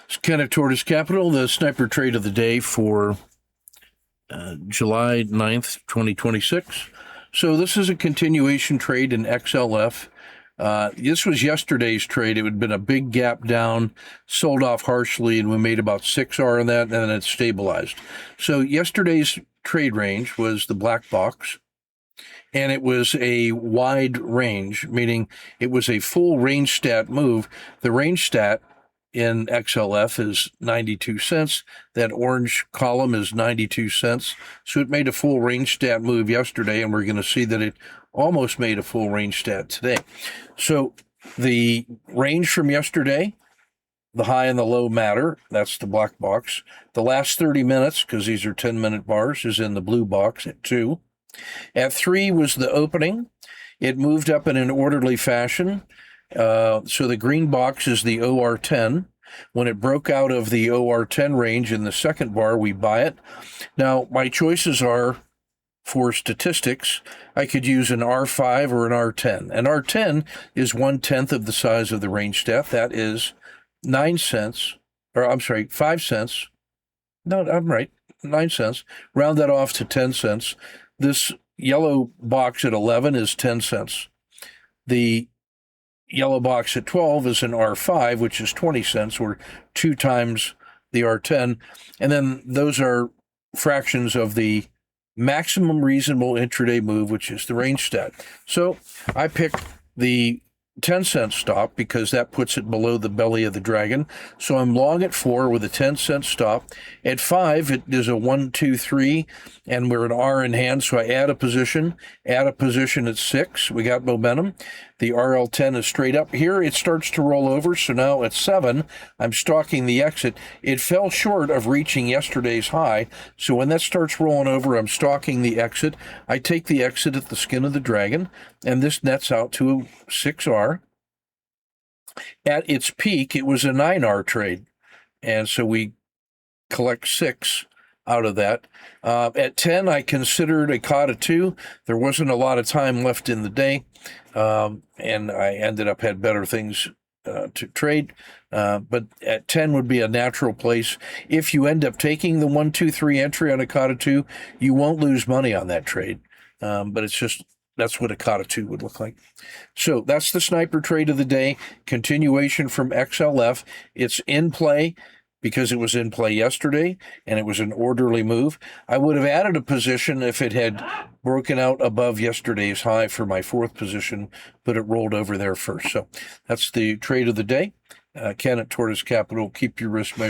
It's Ken at Tortoise Capital, the sniper trade of the day for July 9th, 2026. So this is a continuation trade in XLF. This was yesterday's trade. It had been a big gap down, sold off harshly, and we made about 6R on that, and then it stabilized. So yesterday's trade range was the black box, and it was a wide range, meaning it was a full range stat move. The range stat in XLF is 92 cents. That orange column is 92 cents. So it made a full range stat move yesterday, and we're going to see that it almost made a full range stat today. So the range from yesterday, the high and the low matter. That's the black box. The last 30 minutes, because these are 10-minute bars, is in the blue box at 2. At 3 was the opening. It moved up in an orderly fashion. So the green box is the OR10. When it broke out of the OR10 range in the second bar, we buy it. Now, my choices are, for statistics, I could use an R5 or an R10. An R10 is 1/10 of the size of the range stat. That is 9 cents, or I'm sorry, 5 cents. No, I'm right, 9 cents. Round that off to 10 cents. This yellow box at 11 is 10 cents. The yellow box at 12 is an R5, which is 20 cents, or 2 times the R10. And then those are fractions of the maximum reasonable intraday move, which is the range stat. So I picked the 10-cent stop because that puts it below the belly of the dragon. So I'm long at 4 with a 10-cent stop. At 5, it is a 1, 2, 3, and we're an R in hand, so I add a position at 6. We got momentum. The RL10 is straight up. Here it starts to roll over, so now at 7, I'm stalking the exit. It fell short of reaching yesterday's high, so when that starts rolling over, I'm stalking the exit. I take the exit at the skin of the dragon, and this nets out to a 6R. At its peak, it was a 9R trade, and so we collect 6 out of that. At 10, I considered a COTA 2. There wasn't a lot of time left in the day, and I ended up had better things to trade. But at 10 would be a natural place. If you end up taking the 1, 2, 3 entry on a COTA 2, you won't lose money on that trade. But it's just, that's what a COTA 2 would look like. So that's the sniper trade of the day. Continuation from XLF. It's in play because it was in play yesterday, and it was an orderly move. I would have added a position if it had broken out above yesterday's high for my 4th position, but it rolled over there first. So that's the trade of the day. Ken at Tortoise Capital. Keep your risk measured.